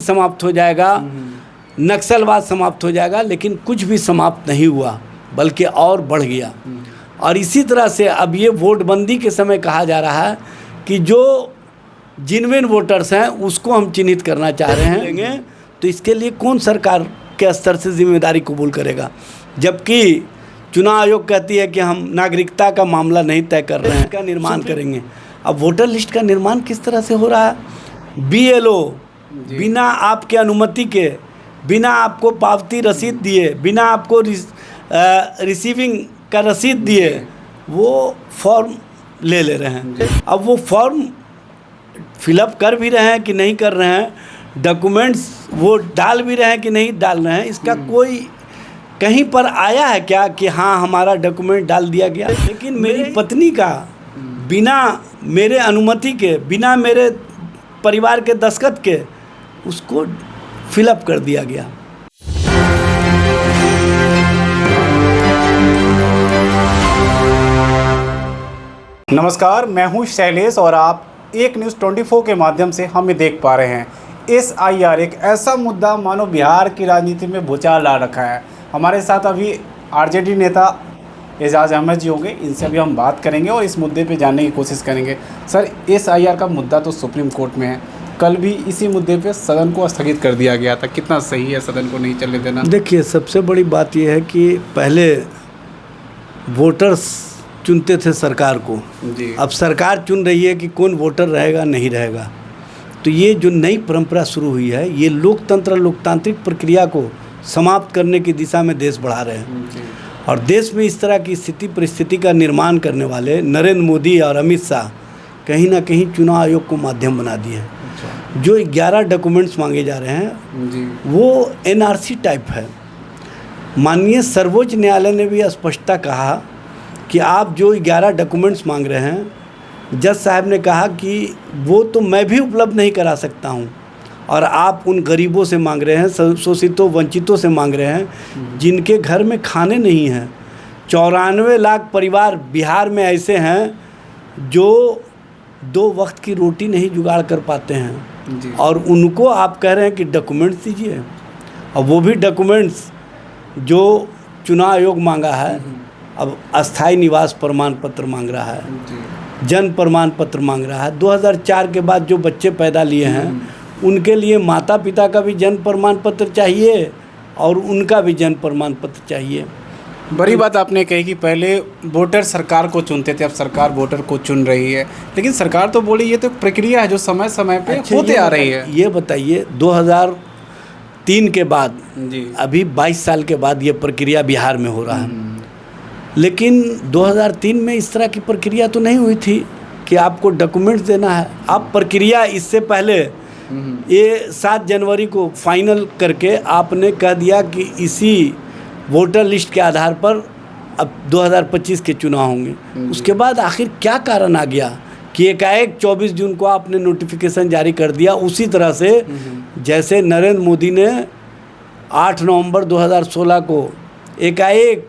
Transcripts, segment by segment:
समाप्त हो जाएगा, नक्सलवाद समाप्त हो जाएगा, लेकिन कुछ भी समाप्त नहीं हुआ बल्कि और बढ़ गया। और इसी तरह से अब ये वोटबंदी के समय कहा जा रहा है कि जो जिनविन वोटर्स हैं उसको हम चिन्हित करना चाह रहे हैं, तो इसके लिए कौन सरकार के स्तर से जिम्मेदारी कबूल करेगा? जबकि चुनाव आयोग कहती है कि हम नागरिकता का मामला नहीं तय कर रहे हैं, का निर्माण करेंगे। अब वोटर लिस्ट का निर्माण किस तरह से हो रहा है? BLO बिना आपके अनुमति के, बिना आपको पावती रसीद दिए, बिना आपको रिसीविंग का रसीद दिए वो फॉर्म ले रहे हैं। अब वो फॉर्म फिलअप कर भी रहे हैं कि नहीं कर रहे हैं, डॉक्यूमेंट्स वो डाल भी रहे हैं कि नहीं डाल रहे हैं, इसका कोई कहीं पर आया है क्या कि हाँ हमारा डॉक्यूमेंट डाल दिया गया? लेकिन मेरी पत्नी का बिना मेरे अनुमति के, बिना मेरे परिवार के दस्तखत के उसको फिलअप कर दिया गया। नमस्कार, मैं हूं शैलेश और आप एक न्यूज़ 24 के माध्यम से हमें देख पा रहे हैं। SIR एक ऐसा मुद्दा मानो बिहार की राजनीति में भूचाल ला रखा है। हमारे साथ अभी RJD नेता एजाज अहमद जी होंगे, इनसे अभी हम बात करेंगे और इस मुद्दे पे जानने की कोशिश करेंगे। सर, SIR का मुद्दा तो सुप्रीम कोर्ट में है, कल भी इसी मुद्दे पे सदन को स्थगित कर दिया गया था। कितना सही है सदन को नहीं चलने देना? देखिए, सबसे बड़ी बात यह है कि पहले वोटर्स चुनते थे सरकार को जी। अब सरकार चुन रही है कि कौन वोटर रहेगा नहीं रहेगा। तो ये जो नई परंपरा शुरू हुई है, ये लोकतांत्रिक प्रक्रिया को समाप्त करने की दिशा में देश बढ़ा रहे हैं। और देश में इस तरह की स्थिति परिस्थिति का निर्माण करने वाले नरेंद्र मोदी और अमित शाह कहीं ना कहीं चुनाव आयोग को माध्यम बना दिए हैं। जो 11 डॉक्यूमेंट्स मांगे जा रहे हैं जी। वो NRC टाइप है। माननीय सर्वोच्च न्यायालय ने भी स्पष्टता कहा कि आप जो 11 डॉक्यूमेंट्स मांग रहे हैं, जज साहब ने कहा कि वो तो मैं भी उपलब्ध नहीं करा सकता हूं, और आप उन गरीबों से मांग रहे हैं, शोषितों वंचितों से मांग रहे हैं जिनके घर में खाने नहीं हैं। 94 लाख परिवार बिहार में ऐसे हैं जो 2 वक्त की रोटी नहीं जुगाड़ कर पाते हैं जी। और उनको आप कह रहे हैं कि डॉक्यूमेंट्स दीजिए, और वो भी डॉक्यूमेंट्स जो चुनाव आयोग मांगा है। अब अस्थाई निवास प्रमाण पत्र मांग रहा है, जन्म प्रमाण पत्र मांग रहा है। 2004 के बाद जो बच्चे पैदा लिए हैं उनके लिए माता पिता का भी जन्म प्रमाण पत्र चाहिए और उनका भी जन्म प्रमाण पत्र चाहिए। बड़ी बात आपने कही कि पहले वोटर सरकार को चुनते थे, अब सरकार वोटर को चुन रही है। लेकिन सरकार तो बोली ये तो प्रक्रिया है जो समय समय पे होते आ रही है। ये बताइए, 2003 के बाद जी, अभी 22 साल के बाद ये प्रक्रिया बिहार में हो रहा है। लेकिन 2003 में इस तरह की प्रक्रिया तो नहीं हुई थी कि आपको डॉक्यूमेंट्स देना है। अब प्रक्रिया इससे पहले ये 7 जनवरी को फाइनल करके आपने कह दिया कि इसी वोटर लिस्ट के आधार पर अब 2025 के चुनाव होंगे। उसके बाद आखिर क्या कारण आ गया कि एकाएक 24 जून को आपने नोटिफिकेशन जारी कर दिया? उसी तरह से जैसे नरेंद्र मोदी ने 8 नवंबर 2016 को एकाएक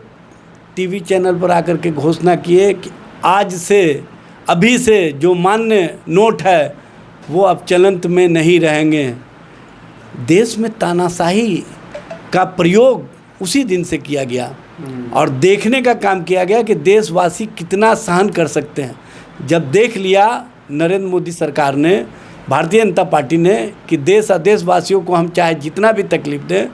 टीवी चैनल पर आकर के घोषणा किए कि आज से, अभी से जो मान्य नोट है वो अब चलंत में नहीं रहेंगे। देश में तानाशाही का प्रयोग उसी दिन से किया गया और देखने का काम किया गया कि देशवासी कितना सहन कर सकते हैं। जब देख लिया नरेंद्र मोदी सरकार ने, भारतीय जनता पार्टी ने, कि देश और देशवासियों को हम चाहे जितना भी तकलीफ दें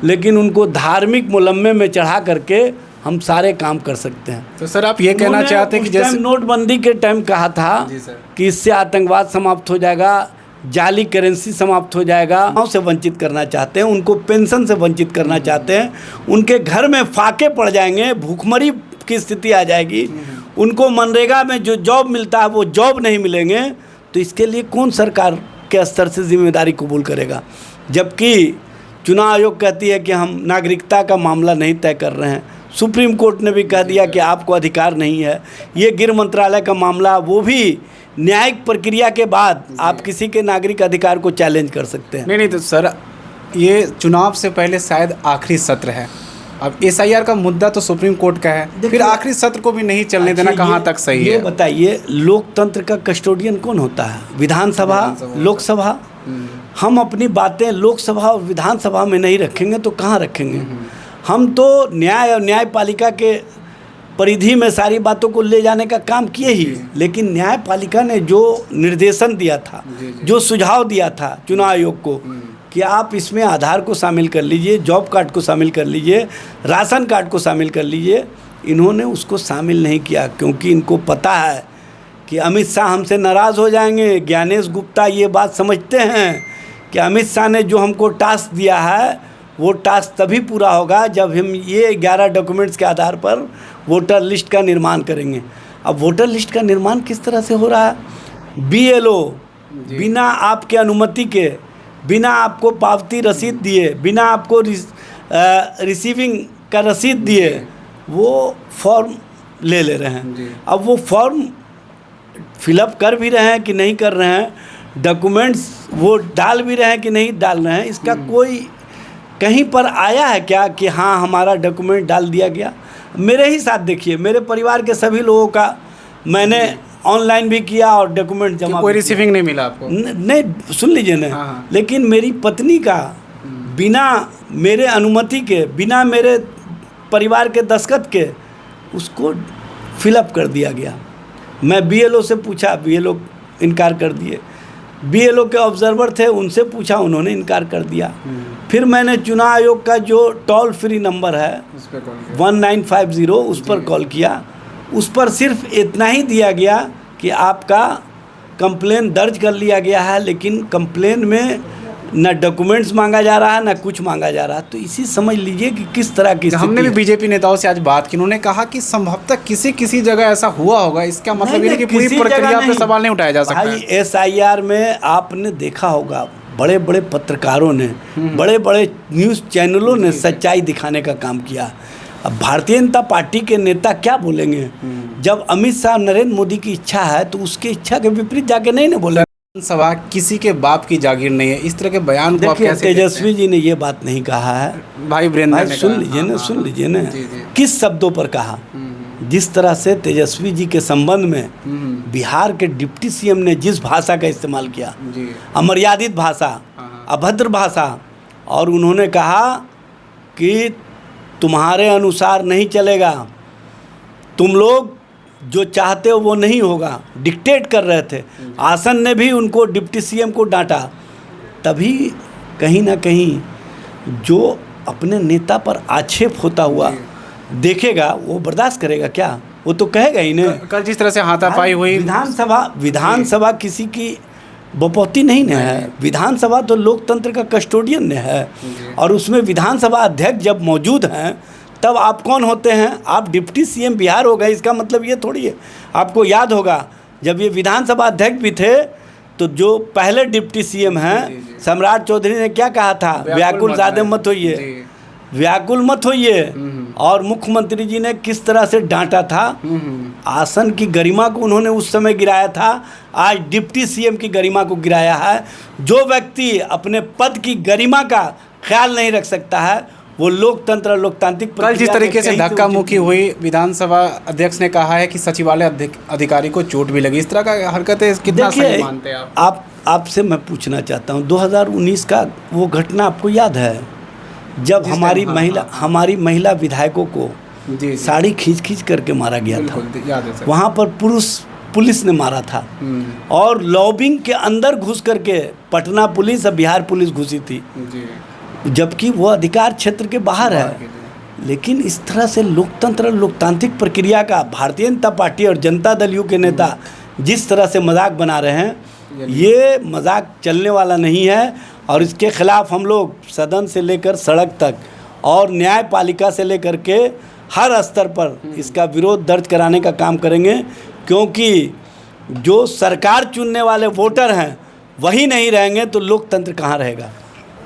लेकिन उनको धार्मिक मुलम्मे में चढ़ा करके हम सारे काम कर सकते हैं। तो सर आप ये कहना चाहते हैं कि जैसे नोटबंदी के टाइम कहा था कि इससे आतंकवाद समाप्त हो जाएगा, जाली करेंसी समाप्त हो जाएगा, गाँव से वंचित करना चाहते हैं, उनको पेंशन से वंचित करना चाहते हैं, उनके घर में फाके पड़ जाएंगे, भूखमरी की स्थिति आ जाएगी, उनको मनरेगा में जो जॉब मिलता है वो जॉब नहीं मिलेंगे। तो इसके लिए कौन सरकार के स्तर से जिम्मेदारी कबूल करेगा? जबकि चुनाव आयोग कहती है कि हम नागरिकता का मामला नहीं तय कर रहे हैं। सुप्रीम कोर्ट ने भी कह दिया कि आपको अधिकार नहीं है। ये गृह मंत्रालय का मामला, वो भी न्यायिक प्रक्रिया के बाद आप किसी के नागरिक अधिकार को चैलेंज कर सकते हैं। नहीं तो सर, ये चुनाव से पहले शायद आखिरी सत्र है। अब SIR का मुद्दा तो सुप्रीम कोर्ट का है, फिर आखिरी सत्र को भी नहीं चलने देना कहाँ तक सही है? ये बताइए, लोकतंत्र का कस्टोडियन कौन होता है? विधानसभा, लोकसभा। हम अपनी बातें लोकसभा और विधानसभा में नहीं रखेंगे तो कहाँ रखेंगे? हम तो न्याय और न्यायपालिका के परिधि में सारी बातों को ले जाने का काम किए ही, लेकिन न्यायपालिका ने जो निर्देशन दिया था, जो सुझाव दिया था चुनाव आयोग को कि आप इसमें आधार को शामिल कर लीजिए, जॉब कार्ड को शामिल कर लीजिए, राशन कार्ड को शामिल कर लीजिए, इन्होंने उसको शामिल नहीं किया क्योंकि इनको पता है कि अमित शाह हमसे नाराज़ हो जाएंगे। ज्ञानेश गुप्ता ये बात समझते हैं कि अमित शाह ने जो हमको टास्क दिया है वो टास्क तभी पूरा होगा जब हम ये 11 डॉक्यूमेंट्स के आधार पर वोटर लिस्ट का निर्माण करेंगे। अब वोटर लिस्ट का निर्माण किस तरह से हो रहा है? BLO बिना आपके अनुमति के, बिना आपको पावती रसीद दिए, बिना आपको रिसीविंग का रसीद दिए वो फॉर्म ले रहे हैं। अब वो फॉर्म फिलअप कर भी रहे हैं कि नहीं कर रहे हैं, डॉक्यूमेंट्स वो डाल भी रहे हैं कि नहीं डाल रहे हैं, इसका कोई कहीं पर आया है क्या कि हाँ हमारा डॉक्यूमेंट डाल दिया गया? मेरे ही साथ देखिए, मेरे परिवार के सभी लोगों का मैंने ऑनलाइन भी किया और डॉक्यूमेंट जमा, कोई रिसीविंग नहीं मिला आपको? नहीं, सुन लीजिए ना। हाँ। लेकिन मेरी पत्नी का बिना मेरे अनुमति के, बिना मेरे परिवार के दस्तखत के उसको फिलअप कर दिया गया। मैं BLO से पूछा, BLO इनकार कर दिए। BLO के ऑब्जर्वर थे, उनसे पूछा, उन्होंने इनकार कर दिया। फिर मैंने चुनाव आयोग का जो टोल फ्री नंबर है 1950 उस पर कॉल किया। उस पर सिर्फ इतना ही दिया गया कि आपका कंप्लेन दर्ज कर लिया गया है, लेकिन कंप्लेन में ना डॉक्यूमेंट्स मांगा जा रहा है ना कुछ मांगा जा रहा है। तो इसी समझ लीजिए कि किस तरह की हमने भी बीजेपी नेताओं से आज बात की, उन्होंने कहा कि संभवतः किसी जगह ऐसा हुआ होगा। इसका मतलब ये कि पूरी प्रक्रिया पे सवाल नहीं उठाया जा सकता। भाई SIR में आपने देखा होगा बड़े बड़े पत्रकारों ने, बड़े बड़े न्यूज़ चैनलों ने सच्चाई दिखाने का काम किया। अब भारतीय जनता पार्टी के नेता क्या बोलेंगे? जब अमित शाह नरेंद्र मोदी की इच्छा है तो उसकी इच्छा के विपरीत जाके नहीं ना बोले। सभा किसी के बाप की जागीर नहीं है, इस तरह के बयान को आप कैसे? तेजस्वी जी ने ये बात नहीं कहा है भाई वीरेंद्र ने। सुन लीजिए ना, सुन लीजिए ना किस शब्दों पर कहा। जिस तरह से तेजस्वी जी के संबंध में बिहार के डिप्टी CM ने जिस भाषा का इस्तेमाल किया, अमर्यादित भाषा, अभद्र भाषा, और उन्होंने कहा कि तुम्हारे अनुसार नहीं चलेगा, तुम लोग जो चाहते हो वो नहीं होगा, डिक्टेट कर रहे थे। आसन ने भी उनको डिप्टी CM को डांटा। तभी कहीं ना कहीं जो अपने नेता पर आक्षेप होता हुआ देखेगा वो बर्दाश्त करेगा क्या? वो तो कहेगा ही नहीं। कल जिस तरह से हाथापाई हुई, विधानसभा किसी की बपौती नहीं न है। विधानसभा तो लोकतंत्र का कस्टोडियन ने है, और उसमें विधानसभा अध्यक्ष जब मौजूद हैं तब आप कौन होते हैं? आप डिप्टी CM बिहार हो गए, इसका मतलब ये थोड़ी है। आपको याद होगा जब ये विधानसभा अध्यक्ष भी थे तो जो पहले डिप्टी CM हैं सम्राट चौधरी ने क्या कहा था? व्याकुल ज़्यादा मत होइए, व्याकुल मत होइए। और मुख्यमंत्री जी ने किस तरह से डांटा था। आसन की गरिमा को उन्होंने उस समय गिराया था, आज डिप्टी CM की गरिमा को गिराया है। जो व्यक्ति अपने पद की गरिमा का ख्याल नहीं रख सकता है वो लोकतंत्र लोकतांत्रिक कल जिस तरीके से धक्का मुक्की हुई, विधानसभा अध्यक्ष ने कहा है कि सचिवालय अधिकारी को चोट भी लगी। इस तरह का हरकतें कितना सही मानते हैं आप? आपसे मैं पूछना चाहता हूँ 2019 का वो घटना आपको याद है जब हमारी महिला विधायकों को साड़ी खींच करके मारा गया था? वहाँ पर पुलिस ने मारा था, और लॉबिंग के अंदर घुस करके पटना पुलिस और बिहार पुलिस घुसी थी, जबकि वो अधिकार क्षेत्र के बाहर है। लेकिन इस तरह से लोकतंत्र लोकतांत्रिक प्रक्रिया का भारतीय जनता पार्टी और जनता दल यू के नेता जिस तरह से मजाक बना रहे हैं, ये मजाक चलने वाला नहीं है। और इसके खिलाफ हम लोग सदन से लेकर सड़क तक और न्यायपालिका से लेकर के हर स्तर पर इसका विरोध दर्ज कराने का काम करेंगे, क्योंकि जो सरकार चुनने वाले वोटर हैं वही नहीं रहेंगे तो लोकतंत्र कहाँ रहेगा?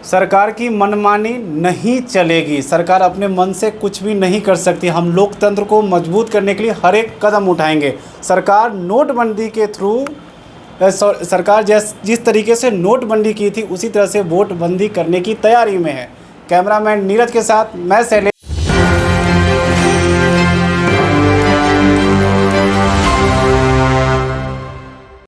सरकार की मनमानी नहीं चलेगी। सरकार अपने मन से कुछ भी नहीं कर सकती। हम लोकतंत्र को मजबूत करने के लिए हर एक कदम उठाएंगे। सरकार नोटबंदी के थ्रू सरकार जिस तरीके से नोटबंदी की थी उसी तरह से वोटबंदी करने की तैयारी में है। कैमरामैन नीरज के साथ मैं शैलेश।